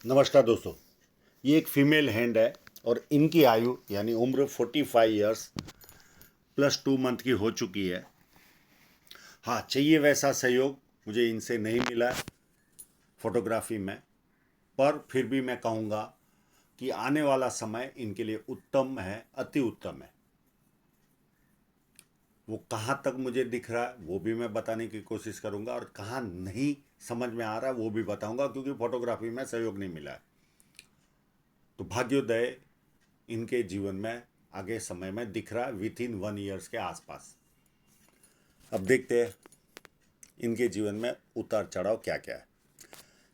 नमस्कार दोस्तों। ये एक फीमेल हैंड है और इनकी आयु यानी उम्र 45 ईयर्स प्लस 2 मंथ की हो चुकी है। हाँ, चाहिए वैसा सहयोग मुझे इनसे नहीं मिला फोटोग्राफी में, पर फिर भी मैं कहूँगा कि आने वाला समय इनके लिए उत्तम है, अति उत्तम है। वो कहाँ तक मुझे दिख रहा है वो भी मैं बताने की कोशिश करूँगा और कहाँ नहीं समझ में आ रहा है वो भी बताऊँगा, क्योंकि फोटोग्राफी में सहयोग नहीं मिला है। तो भाग्योदय इनके जीवन में आगे समय में दिख रहा है विथ इन 1 ईयर्स के आसपास। अब देखते हैं इनके जीवन में उतार चढ़ाव क्या क्या है।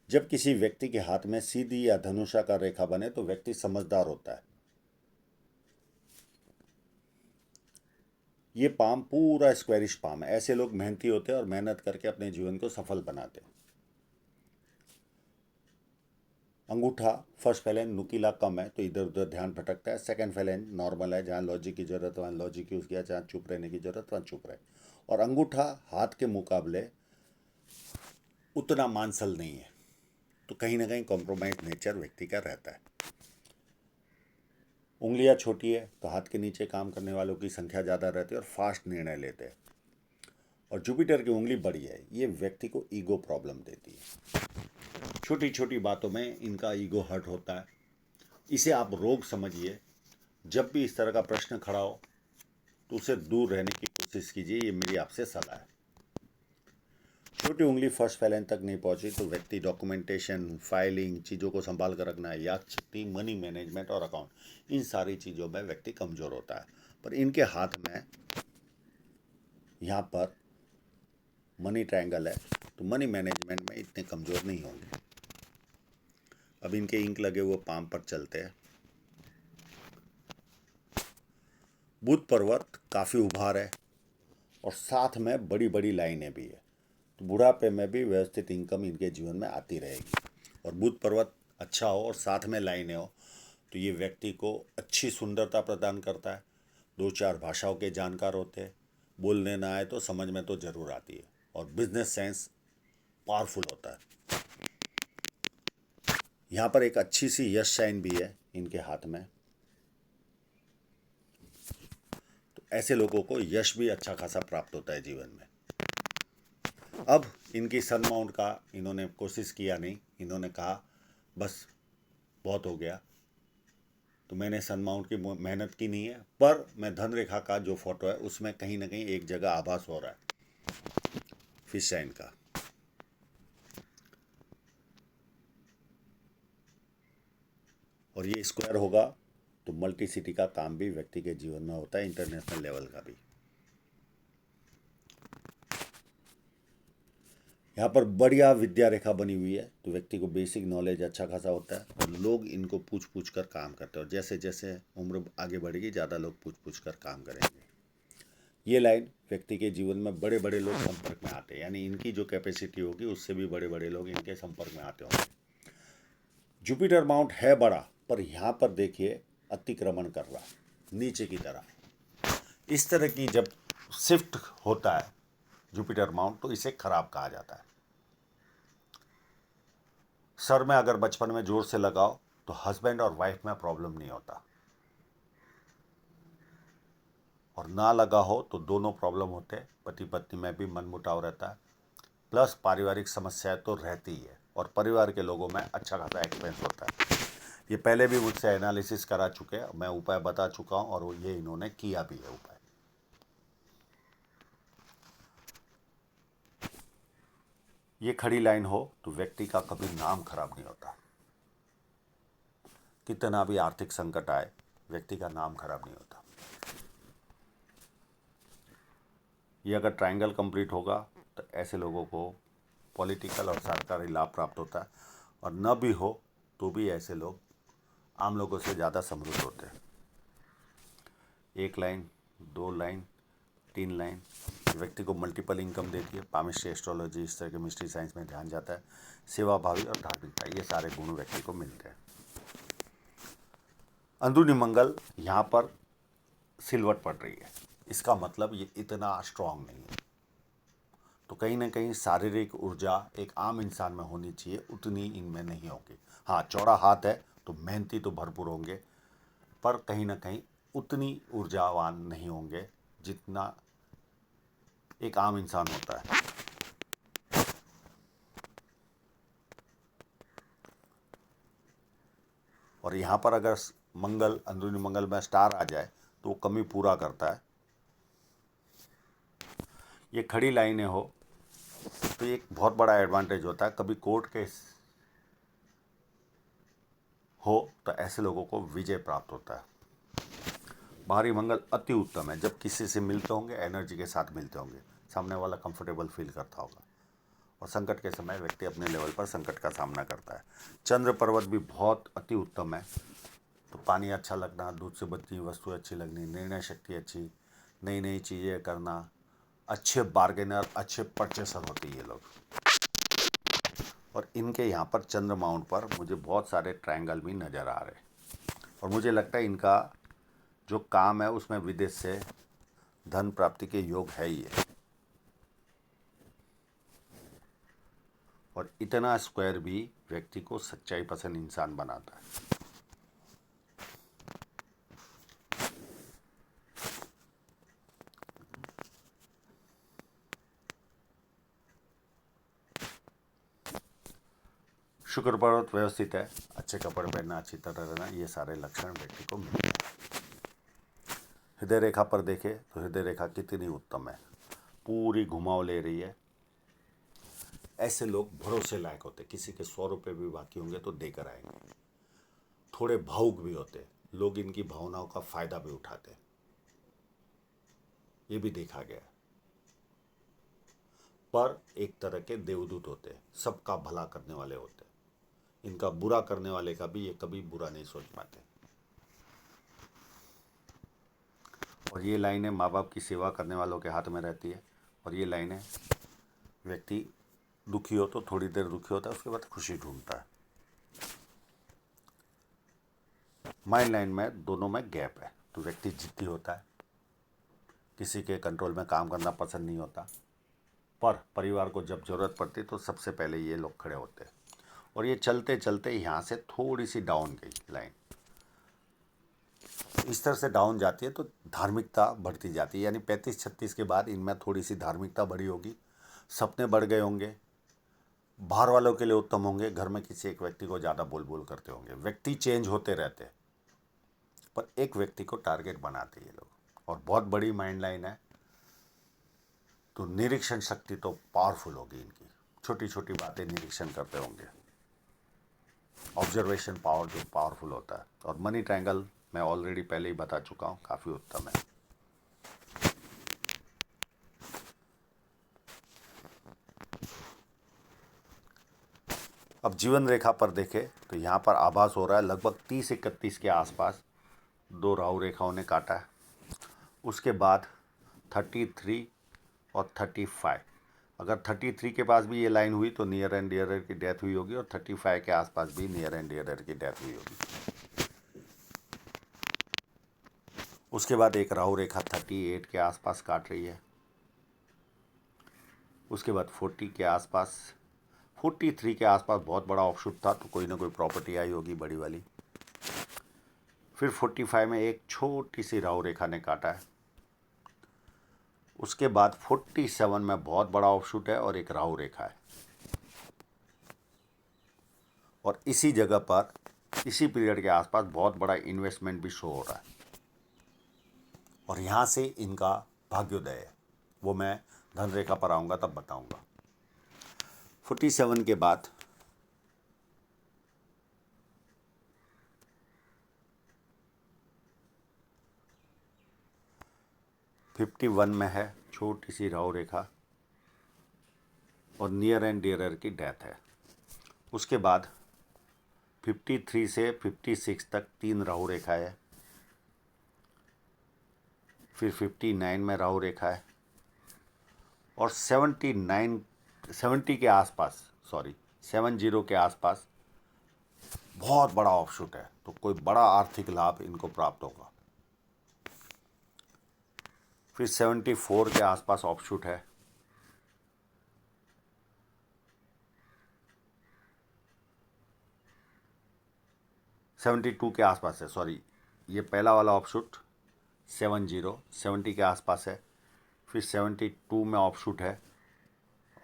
जब किसी व्यक्ति के हाथ में सीधी या धनुषाकार रेखा बने तो व्यक्ति समझदार होता है। ये पाम पूरा स्क्वेरिश पाम है। ऐसे लोग मेहनती होते हैं और मेहनत करके अपने जीवन को सफल बनाते हैं। अंगूठा फर्स्ट फैलेंज नुकीला कम है तो इधर उधर ध्यान भटकता है। सेकंड फैलेंज नॉर्मल है, जहाँ लॉजिक की जरूरत वहाँ लॉजिक यूज किया, जहाँ चुप रहने की जरूरत वहाँ चुप रहे। और अंगूठा हाथ के मुकाबले उतना मांसल नहीं है, तो कहीं ना कहीं कॉम्प्रोमाइज नेचर व्यक्ति का रहता है। उंगलियां छोटी है तो हाथ के नीचे काम करने वालों की संख्या ज़्यादा रहती है और फास्ट निर्णय लेते हैं। और जुपिटर की उंगली बड़ी है, ये व्यक्ति को ईगो प्रॉब्लम देती है। छोटी छोटी बातों में इनका ईगो हर्ट होता है। इसे आप रोग समझिए। जब भी इस तरह का प्रश्न खड़ा हो तो उसे दूर रहने की कोशिश कीजिए, ये मेरी आपसे सलाह है। छोटी उंगली फर्स्ट फैलेंज तक नहीं पहुंची तो व्यक्ति डॉक्यूमेंटेशन, फाइलिंग, चीज़ों को संभाल कर रखना, याद शक्ति, मनी मैनेजमेंट और अकाउंट, इन सारी चीज़ों में व्यक्ति कमज़ोर होता है। पर इनके हाथ में यहाँ पर मनी ट्रायंगल है तो मनी मैनेजमेंट में इतने कमज़ोर नहीं होंगे। अब इनके इंक लगे हुए पाम पर चलते हैं। बुध पर्वत काफ़ी उभार है और साथ में बड़ी बड़ी लाइनें भी है, तो बुढ़ापे में भी व्यवस्थित इनकम इनके जीवन में आती रहेगी। और बुध पर्वत अच्छा हो और साथ में लाइनें हो तो ये व्यक्ति को अच्छी सुंदरता प्रदान करता है। 2-4 भाषाओं के जानकार होते हैं, बोलने ना आए तो समझ में तो जरूर आती है। और बिजनेस सेंस पावरफुल होता है। यहाँ पर एक अच्छी सी यश शाइन भी है इनके हाथ में, तो ऐसे लोगों को यश भी अच्छा खासा प्राप्त होता है जीवन में। अब इनकी सन माउंट का इन्होंने कोशिश किया नहीं, इन्होंने कहा बस बहुत हो गया, तो मैंने सन माउंट की मेहनत की नहीं है। पर मैं धन रेखा का जो फोटो है उसमें कहीं ना कहीं एक जगह आभास हो रहा है फिश साइन का। और ये स्क्वायर होगा तो मल्टी सिटी का काम भी व्यक्ति के जीवन में होता है, इंटरनेशनल लेवल का भी। यहाँ पर बढ़िया विद्या रेखा बनी हुई है तो व्यक्ति को बेसिक नॉलेज अच्छा खासा होता है और लोग इनको पूछ पूछ कर काम करते हैं। और जैसे जैसे उम्र आगे बढ़ेगी ज़्यादा लोग पूछ पूछ कर काम करेंगे। ये लाइन व्यक्ति के जीवन में बड़े बड़े लोग संपर्क में आते हैं, यानी इनकी जो कैपेसिटी होगी उससे भी बड़े बड़े लोग इनके संपर्क में आते होंगे। जुपिटर माउंट है बड़ा, पर यहाँ पर देखिए अतिक्रमण कर रहा है नीचे की तरह। इस तरह की जब शिफ्ट होता है जुपिटर माउंट तो इसे खराब कहा जाता है। सर में अगर बचपन में जोर से लगाओ तो हस्बैंड और वाइफ में प्रॉब्लम नहीं होता, और ना लगा हो तो दोनों प्रॉब्लम होते हैं। पति पत्नी में भी मनमुटाव रहता है, प्लस पारिवारिक समस्याएं तो रहती ही है और परिवार के लोगों में अच्छा खासा एक्सपेंस होता है। ये पहले भी मुझसे एनालिसिस करा चुके हैं, मैं उपाय बता चुका हूँ और ये इन्होंने किया भी है उपाय। ये खड़ी लाइन हो तो व्यक्ति का कभी नाम खराब नहीं होता। कितना भी आर्थिक संकट आए व्यक्ति का नाम खराब नहीं होता। ये अगर ट्रायंगल कंप्लीट होगा तो ऐसे लोगों को पॉलिटिकल और सरकारी लाभ प्राप्त होता है, और न भी हो तो भी ऐसे लोग आम लोगों से ज़्यादा समृद्ध होते हैं। 1 लाइन, 2 लाइन, 3 लाइन व्यक्ति को मल्टीपल इनकम देती है। पामिस्ट्री, एस्ट्रोलॉजी, इस तरह के मिस्ट्री साइंस में ध्यान जाता है। सेवा भावी और धार्मिकता, ये सारे गुण व्यक्ति को मिलते हैं। अंदरूनी मंगल यहाँ पर सिलवट पड़ रही है, इसका मतलब ये इतना स्ट्रांग नहीं है। तो कहीं ना कहीं शारीरिक ऊर्जा एक आम इंसान में होनी चाहिए, उतनी इनमें नहीं होगी। हाँ, चौड़ा हाथ है तो मेहनती तो भरपूर होंगे, पर कहीं ना कहीं उतनी ऊर्जावान नहीं होंगे जितना एक आम इंसान होता है। और यहाँ पर अगर मंगल, अंदरूनी मंगल में स्टार आ जाए तो वो कमी पूरा करता है। ये खड़ी लाइनें हो तो एक बहुत बड़ा एडवांटेज होता है। कभी कोर्ट केस हो तो ऐसे लोगों को विजय प्राप्त होता है। बाहरी मंगल अति उत्तम है। जब किसी से मिलते होंगे, एनर्जी के साथ मिलते होंगे, सामने वाला कंफर्टेबल फील करता होगा। और संकट के समय व्यक्ति अपने लेवल पर संकट का सामना करता है। चंद्र पर्वत भी बहुत अति उत्तम है। तो पानी अच्छा लगना, दूध से बनती वस्तु अच्छी लगनी, निर्णय शक्ति अच्छी, नई नई चीज़ें करना, अच्छे बार्गेनर, अच्छे परचेसर होते हैं ये लोग। और इनके यहाँ पर चंद्र माउंट पर मुझे बहुत सारे ट्रायंगल भी नज़र आ रहे हैं। और मुझे लगता है इनका जो काम है उसमें विदेश से धन प्राप्ति के योग है ही है। और इतना स्क्वायर भी व्यक्ति को सच्चाई पसंद इंसान बनाता है। शुक्र पर्वत व्यवस्थित है, अच्छे कपड़े पहनना, अच्छी तरह रहना, ये सारे लक्षण व्यक्ति को मिलते हैं। हृदय रेखा पर देखे तो हृदय रेखा कितनी उत्तम है, पूरी घुमाव ले रही है। ऐसे लोग भरोसे लायक होते, किसी के 100 रुपये भी बाकी होंगे तो देकर आएंगे। थोड़े भावुक भी होते, लोग इनकी भावनाओं का फायदा भी उठाते, ये भी देखा गया। पर एक तरह के देवदूत होते, सबका भला करने वाले होते। इनका बुरा करने वाले का भी ये कभी बुरा नहीं सोच पाते। और ये लाइनें माँ बाप की सेवा करने वालों के हाथ में रहती है। और ये लाइनें व्यक्ति दुखी हो तो थोड़ी देर दुखी होता है, उसके बाद खुशी ढूंढता है। माइंड लाइन में दोनों में गैप है तो व्यक्ति जिद्दी होता है, किसी के कंट्रोल में काम करना पसंद नहीं होता। पर परिवार को जब ज़रूरत पड़ती तो सबसे पहले ये लोग खड़े होते हैं। और ये चलते चलते यहाँ से थोड़ी सी डाउन गई लाइन, इस तरह से डाउन जाती है तो धार्मिकता बढ़ती जाती है। यानी 35-36 के बाद इनमें थोड़ी सी धार्मिकता बढ़ी होगी, सपने बढ़ गए होंगे, बाहर वालों के लिए उत्तम होंगे, घर में किसी एक व्यक्ति को ज़्यादा बोल बोल करते होंगे। व्यक्ति चेंज होते रहते, पर एक व्यक्ति को टारगेट बनाते ये लोग। और बहुत बड़ी माइंड लाइन है तो निरीक्षण शक्ति तो पावरफुल होगी इनकी, छोटी छोटी बातें निरीक्षण करते होंगे। ऑब्जर्वेशन पावर जो पावरफुल होता है। और मनी ट्रायंगल मैं ऑलरेडी पहले ही बता चुका हूँ, काफ़ी उत्तम है। अब जीवन रेखा पर देखें तो यहाँ पर आभास हो रहा है लगभग 30-31 के आसपास दो राहु रेखाओं ने काटा है। उसके बाद 33 और 35, अगर 33 के पास भी ये लाइन हुई तो नियर एंड डियरर की डेथ हुई होगी, और 35 के आसपास भी नियर एंड डियरर की डेथ हुई होगी। उसके बाद एक राहु रेखा 38 के आसपास काट रही है। उसके बाद 40 के आसपास, 43 के आसपास बहुत बड़ा ऑफशूट था तो कोई ना कोई प्रॉपर्टी आई होगी बड़ी वाली। फिर 45 में एक छोटी सी राहु रेखा ने काटा है। उसके बाद 47 में बहुत बड़ा ऑफशूट है और एक राहु रेखा है। और इसी जगह पर इसी पीरियड के आसपास बहुत बड़ा इन्वेस्टमेंट भी शो हो रहा है। और यहाँ से इनका भाग्योदय है, वो मैं धन रेखा पर आऊँगा तब बताऊँगा। 47 के बाद फिफ्टी वन में है छोटी सी राहु रेखा और नियर एंड डियरर की डेथ है। उसके बाद 53 से 56 तक 3 राहु रेखा है। फिर 59 में राहु रेखा है। और 70 के आसपास, 70 के आसपास बहुत बड़ा ऑफशूट है तो कोई बड़ा आर्थिक लाभ इनको प्राप्त होगा। फिर 74 के आसपास ऑफशूट है। 72 के आसपास है, सॉरी, ये पहला वाला ऑफशूट 70 के आसपास है, फिर 72 में ऑफशूट है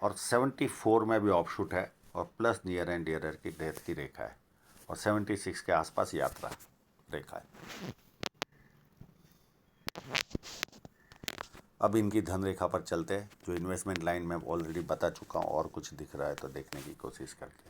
और 74 में भी ऑफशूट है और प्लस नियर एंड डियरर की डेथ की रेखा है और 76 के आसपास यात्रा रेखा है। अब इनकी धन रेखा पर चलते हैं। जो इन्वेस्टमेंट लाइन में ऑलरेडी बता चुका हूँ, और कुछ दिख रहा है तो देखने की कोशिश करते हैं।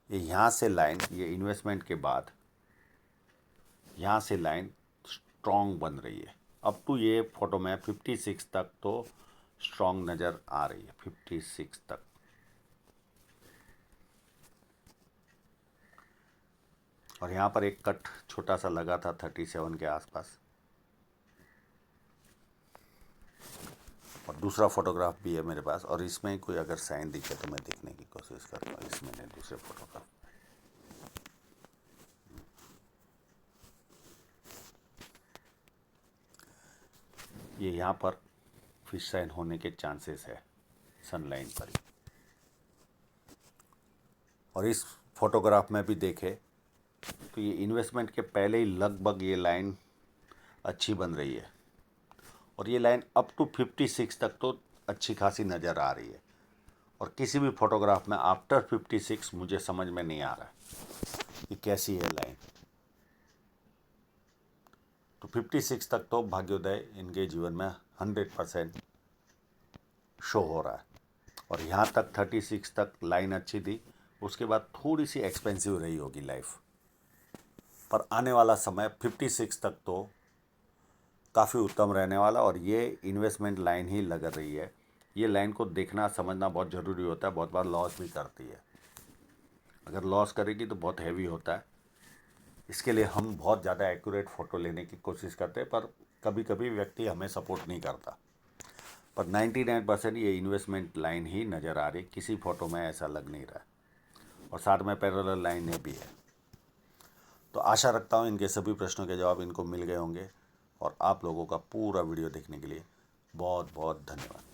ये यहाँ से लाइन, ये इन्वेस्टमेंट के बाद यहाँ से लाइन स्ट्रॉन्ग बन रही है। अप टू ये फोटो में 56 तक तो स्ट्रॉन्ग नज़र आ रही है, 56 तक। और यहाँ पर एक कट छोटा सा लगा था 37 के आसपास। और दूसरा फोटोग्राफ भी है मेरे पास, और इसमें कोई अगर साइन दिखे तो मैं देखने की कोशिश करूँगा। इसमें नहीं, दूसरे फोटोग्राफ। ये यहाँ पर फिश साइन होने के चांसेस है सनलाइन पर ही। और इस फोटोग्राफ में भी देखे तो ये इन्वेस्टमेंट के पहले ही लगभग ये लाइन अच्छी बन रही है और ये लाइन अप टू 56 तक तो अच्छी खासी नज़र आ रही है। और किसी भी फोटोग्राफ में आफ्टर 56 मुझे समझ में नहीं आ रहा है कि कैसी है लाइन। तो 56 तक तो भाग्योदय इनके जीवन में 100% शो हो रहा है। और यहाँ तक 36 तक लाइन अच्छी थी, उसके बाद थोड़ी सी एक्सपेंसिव रही होगी लाइफ, पर आने वाला समय 56 तक तो काफ़ी उत्तम रहने वाला। और ये इन्वेस्टमेंट लाइन ही लग रही है। ये लाइन को देखना समझना बहुत ज़रूरी होता है। बहुत बार लॉस भी करती है, अगर लॉस करेगी तो बहुत हैवी होता है। इसके लिए हम बहुत ज़्यादा एक्यूरेट फ़ोटो लेने की कोशिश करते हैं, पर कभी कभी व्यक्ति हमें सपोर्ट नहीं करता। पर 99% ये इन्वेस्टमेंट लाइन ही नज़र आ रही, किसी फ़ोटो में ऐसा लग नहीं रहा है। और साथ में पैरेलल लाइनें भी है। तो आशा रखता हूँ इनके सभी प्रश्नों के जवाब इनको मिल गए होंगे। और आप लोगों का पूरा वीडियो देखने के लिए बहुत बहुत धन्यवाद।